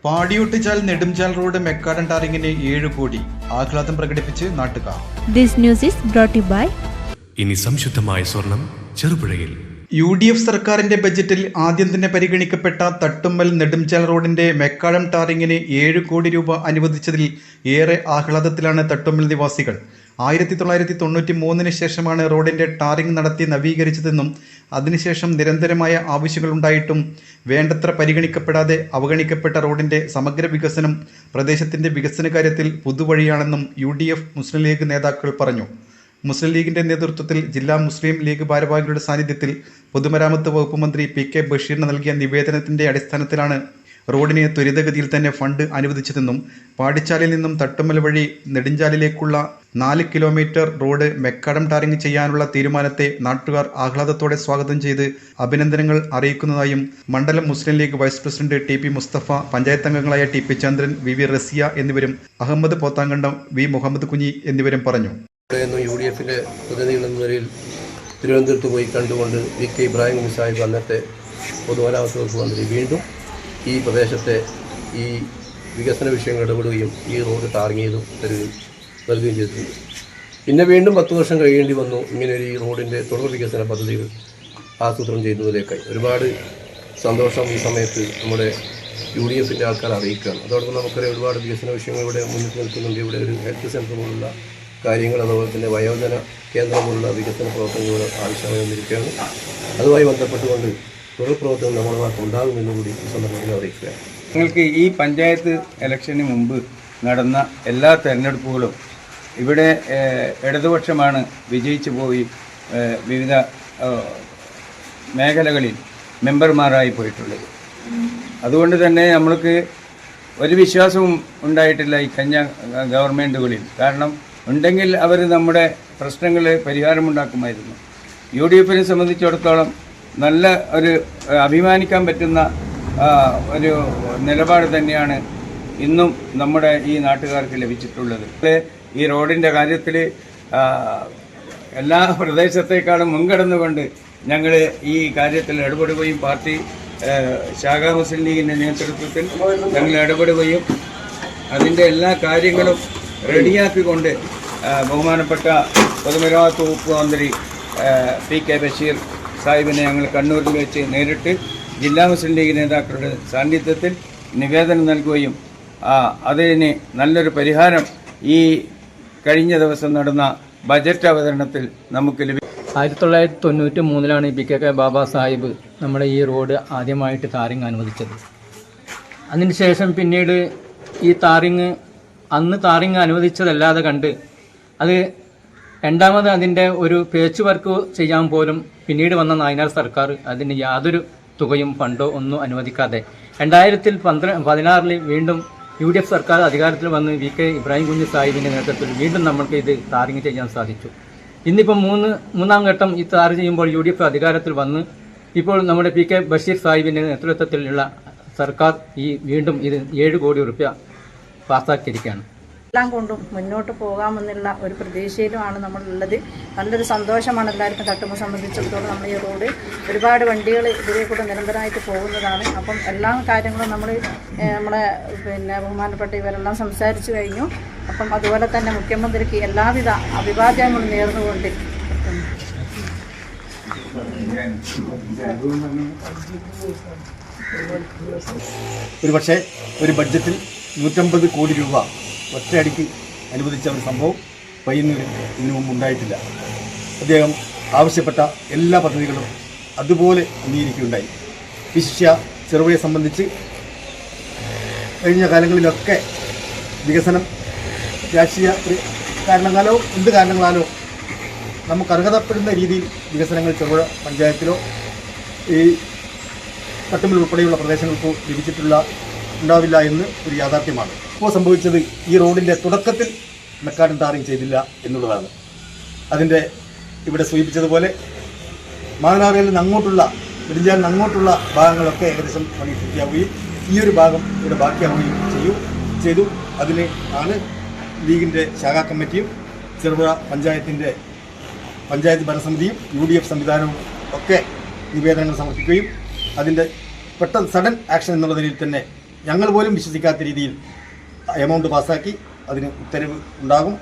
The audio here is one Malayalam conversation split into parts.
പാടിയൊട്ടിച്ചാൽ നെടുംചാൽ റോഡ് മെക്കാടൻ ടാറിങ്ങിന് 7 കോടി ആഹ്ലാദം പ്രകടിപ്പിച്ച് നാട്ടുകാർ. This news is brought to you by ഇനി സംശുദ്ധമായ സ്വർണം ചെറുപുഴയിൽ. UDF സർക്കാരിന്റെ ബജറ്റിൽ ആദ്യം തന്നെ പരിഗണിക്കപ്പെട്ട തട്ടുമ്മൽ നെടുംചാൽ റോഡിന്റെ മെക്കാടം ടാറിങ്ങിന് 7 കോടി രൂപ അനുവദിച്ചതിൽ ഏറെ ആഹ്ലാദത്തിലാണ് തട്ടുമ്മൽ നിവാസികൾ. 1993 ശേഷമാണ് റോഡിന്റെ ടാറിംഗ് നടത്തി നവീകരിച്ചതെന്നും അതിനുശേഷം നിരന്തരമായ ആവശ്യങ്ങളുണ്ടായിട്ടും വേണ്ടത്ര പരിഗണിക്കപ്പെടാതെ അവഗണിക്കപ്പെട്ട റോഡിന്റെ സമഗ്ര വികസനം പ്രദേശത്തിന്റെ വികസന കാര്യത്തിൽ പുതുവഴിയാണെന്നും UDF മുസ്ലിം ലീഗ് നേതാക്കൾ പറഞ്ഞു. മുസ്ലിം ലീഗിന്റെ നേതൃത്വത്തിൽ ജില്ലാ മുസ്ലിം ലീഗ് ഭാരവാഹികളുടെ സാന്നിധ്യത്തിൽ പൊതുമരാമത്ത് വകുപ്പ് മന്ത്രി PK ബഷീറിന് നൽകിയ നിവേദനത്തിന്റെ അടിസ്ഥാനത്തിലാണ് റോഡിന് ത്വരിതഗതിയിൽ തന്നെ ഫണ്ട് അനുവദിച്ചതെന്നും പാടിച്ചാലിൽ നിന്നും തട്ടുമ്മൽ വഴി നെടുഞ്ചാലിലേക്കുള്ള 4 കിലോമീറ്റർ റോഡ് മെക്കാടം ടാറിംഗ് ചെയ്യാനുള്ള തീരുമാനത്തെ നാട്ടുകാർ ആഹ്ലാദത്തോടെ സ്വാഗതം ചെയ്ത് അഭിനന്ദനങ്ങൾ അറിയിക്കുന്നതായും മണ്ഡലം Muslim League vice president TP Mustafa, panchayat അംഗങ്ങളായ TP ചന്ദ്രൻ, VV റസിയ എന്നിവരും അഹമ്മദ് പോത്താങ്കണ്ടം, V മുഹമ്മദ് കുഞ്ഞി എന്നിവരും പറഞ്ഞു. UDFിൻ്റെ പ്രതിനിധികൾ എന്ന നിലയിൽ തിരുവനന്തപുരത്ത് പോയി കണ്ടുകൊണ്ട് VK ഇബ്രാഹിം കുഞ്ഞി സാഹിബ് അന്നത്തെ പൊതുമരാമത്ത് വകുപ്പ് മന്ത്രി വീണ്ടും ഈ പ്രദേശത്തെ ഈ വികസന വിഷയങ്ങൾ ഇടപെടുകയും ഈ റോഡ് ടാറിങ് ചെയ്തു നൽകുകയും ചെയ്തിട്ടുണ്ട്. പിന്നെ വീണ്ടും 10 വർഷം കഴിയേണ്ടി വന്നു ഇങ്ങനൊരു ഈ റോഡിൻ്റെ തുടർ വികസന പദ്ധതികൾ ആസൂത്രണം ചെയ്യുന്നതിലേക്കായി. ഒരുപാട് സന്തോഷം ഈ സമയത്ത് നമ്മുടെ UDFിൻ്റെ ആൾക്കാർ അറിയിക്കുകയാണ്. അതോടൊപ്പം നമുക്കറിയാം ഒരുപാട് വികസന വിഷയങ്ങൾ ഇവിടെ മുന്നിട്ട് നിൽക്കുന്നുണ്ട്. ഇവിടെ ഒരു ഹെൽത്ത് സെൻ്റർ പോലുള്ള കാര്യങ്ങൾ, അതുപോലെ തന്നെ വയോജന കേന്ദ്രം പോലുള്ള വികസന പ്രവർത്തനങ്ങൾ ആവശ്യമായി വന്നിരിക്കുകയാണ്. അതുമായി ബന്ധപ്പെട്ടുകൊണ്ട് തുടർ പ്രവർത്തനം നമ്മുടെ ഭാഗത്ത് ഉണ്ടാകുമെന്നും കൂടി ഈ സന്ദർഭത്തിൽ അറിയിക്കുകയാണ്. നിങ്ങൾക്ക് ഈ പഞ്ചായത്ത് ഇലക്ഷന് മുമ്പ് നടന്ന എല്ലാ തെരഞ്ഞെടുപ്പുകളും ഇവിടെ ഇടതുപക്ഷമാണ് വിജയിച്ചു പോയി വിവിധ മേഖലകളിൽ മെമ്പർമാരായി പോയിട്ടുള്ളത്. അതുകൊണ്ട് തന്നെ നമ്മൾക്ക് ഒരു വിശ്വാസവും ഉണ്ടായിട്ടില്ല ഈ കഴിഞ്ഞ ഗവൺമെൻറ്റുകളിൽ. കാരണം ഉണ്ടെങ്കിൽ അവർ നമ്മുടെ പ്രശ്നങ്ങൾ പരിഹാരമുണ്ടാക്കുമായിരുന്നു. UDFിനെ സംബന്ധിച്ചിടത്തോളം നല്ല ഒരു അഭിമാനിക്കാൻ പറ്റുന്ന ഒരു നിലപാട് തന്നെയാണ് ഇന്നും നമ്മുടെ ഈ നാട്ടുകാർക്ക് ലഭിച്ചിട്ടുള്ളത്. ഈ റോഡിൻ്റെ കാര്യത്തിൽ എല്ലാ പ്രദേശത്തേക്കാളും മുൻകടന്നുകൊണ്ട് ഞങ്ങൾ ഈ കാര്യത്തിൽ ഇടപെടുകയും പാർട്ടി ശാഖാ മുസ്ലിം ലീഗിൻ്റെ നേതൃത്വത്തിൽ ഞങ്ങൾ ഇടപെടുകയും അതിൻ്റെ എല്ലാ കാര്യങ്ങളും റെഡിയാക്കിക്കൊണ്ട് ബഹുമാനപ്പെട്ട പൊതുമരാമത്ത് വകുപ്പ് മന്ത്രി PK ബഷീർ സാഹിബിനെ ഞങ്ങൾ കണ്ണൂരിൽ വെച്ച് നേരിട്ട് ജില്ലാ മുസ്ലിം ലീഗ് നേതാക്കളുടെ സാന്നിധ്യത്തിൽ നിവേദനം നൽകുകയും അതിന് നല്ലൊരു പരിഹാരം ഈ കഴിഞ്ഞ ദിവസം നടന്ന ബജറ്റ് അവതരണത്തിൽ നമുക്ക് ലഭിക്കും. 1993 PK ബാബാ സാഹിബ് നമ്മുടെ ഈ റോഡ് ആദ്യമായിട്ട് ടാറിങ് അനുവദിച്ചത്. അതിനുശേഷം പിന്നീട് ഈ അന്ന് ടാറിങ് അനുവദിച്ചതല്ലാതെ കണ്ട് അത് രണ്ടാമത് അതിൻ്റെ ഒരു പേച്ച് വർക്ക് ചെയ്യാൻ പോലും പിന്നീട് വന്ന നായനാർ സർക്കാർ അതിന് യാതൊരു തുകയും ഫണ്ടോ ഒന്നും അനുവദിക്കാതെ 2016 വീണ്ടും UDF സർക്കാർ അധികാരത്തിൽ വന്ന് VK ഇബ്രാഹിം കുഞ്ഞി സാഹിബിൻ്റെ നേതൃത്വത്തിൽ വീണ്ടും നമ്മൾക്ക് ഇത് ടാറിങ് ചെയ്യാൻ സാധിച്ചു. ഇന്നിപ്പം മൂന്നാം ഘട്ടം ഈ ടാർ ചെയ്യുമ്പോൾ UDF അധികാരത്തിൽ വന്ന് ഇപ്പോൾ നമ്മുടെ PK ബഷീർ സാഹിബിൻ്റെ നേതൃത്വത്തിലുള്ള സർക്കാർ വീണ്ടും ഇത് 7 കോടി രൂപ പാസ്സാക്കിയിരിക്കുകയാണ്. എല്ലാം കൊണ്ടും മുന്നോട്ട് പോകാമെന്നുള്ള ഒരു പ്രതീക്ഷയിലുമാണ് നമ്മളുള്ളത്. നല്ലൊരു സന്തോഷമാണ് എല്ലാവർക്കും. തട്ടുമ്മൽ സംബന്ധിച്ചിടത്തോളം നമ്മൾ ഈ റോഡ് ഒരുപാട് വണ്ടികൾ ഇതിലെ കൂടെ നിരന്തരമായിട്ട് പോകുന്നതാണ്. അപ്പം എല്ലാ കാര്യങ്ങളും നമ്മളെ ബഹുമാനപ്പെട്ട ഇവരെല്ലാം സംസാരിച്ചു കഴിഞ്ഞു. അപ്പം അതുപോലെ തന്നെ മുഖ്യമന്ത്രിക്ക് എല്ലാവിധ അഭിവാദ്യങ്ങളും നേർന്നുകൊണ്ട് ഒരുപക്ഷെ ഒരു ബഡ്ജറ്റിൽ 150 കോടി രൂപ ഒറ്റയടിക്ക് അനുവദിച്ച ഒരു സംഭവം പയ്യന്നൂരിൽ ഇതിനു മുമ്പ് ഉണ്ടായിട്ടില്ല. അദ്ദേഹം ആവശ്യപ്പെട്ട എല്ലാ പദ്ധതികളും അതുപോലെ അംഗീകരിക്കുകയുണ്ടായി. വിശിഷ്യ ചെറുപുഴയെ സംബന്ധിച്ച് കഴിഞ്ഞ കാലങ്ങളിലൊക്കെ വികസനം രാഷ്ട്രീയ കാരണങ്ങളാലോ എന്ത് കാരണങ്ങളാലോ നമുക്ക് അർഹതപ്പെടുന്ന രീതിയിൽ വികസനങ്ങൾ ചെറുപുഴ പഞ്ചായത്തിലോ ഈ തട്ടുമ്മൽ ഉൾപ്പെടെയുള്ള പ്രദേശങ്ങൾക്കോ ഉണ്ടാവില്ല എന്ന് ഒരു യാഥാർത്ഥ്യമാണ്. ഇപ്പോൾ സംഭവിച്ചത് ഈ റോഡിൻ്റെ തുടക്കത്തിൽ മെക്കാടൻ ടാറിങ് ചെയ്തില്ല എന്നുള്ളതാണ്. അതിൻ്റെ ഇവിടെ സൂചിപ്പിച്ചതുപോലെ മാങ്ങനാറിൽ നിന്ന് അങ്ങോട്ടുള്ള നെടുഞ്ചാലിന് അങ്ങോട്ടുള്ള ഭാഗങ്ങളൊക്കെ ഏകദേശം പണി പൂർത്തിയാവുകയും ഈ ഒരു ഭാഗം ഇവിടെ ബാക്കിയാവുകയും ചെയ്തു. അതിന് ആണ് ലീഗിൻ്റെ ശാഖാ കമ്മിറ്റിയും ചെറുപുഴ പഞ്ചായത്ത് ഭരണസമിതിയും UDF സംവിധാനവും ഒക്കെ നിവേദനങ്ങൾ സമർപ്പിക്കുകയും അതിൻ്റെ പെട്ടെന്ന് സഡൻ ആക്ഷൻ എന്നുള്ള നിലയിൽ തന്നെ ഞങ്ങൾ പോലും വിശ്വസിക്കാത്ത രീതിയിൽ എമൗണ്ട് പാസ്സാക്കി അതിന് ഉത്തരവ് ഉണ്ടാകും.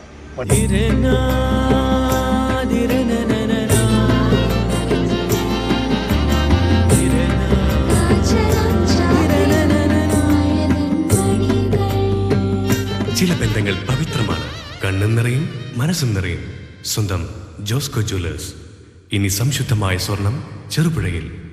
ചില ബന്ധങ്ങൾ പവിത്രമാണ്. കണ്ണും നിറയും മനസ്സും നിറയും. സ്വന്തം ജോസ്കോ ജ്വല്ലേഴ്സ്. ഇനി സംശുദ്ധമായ സ്വർണം ചെറുപുഴയിൽ.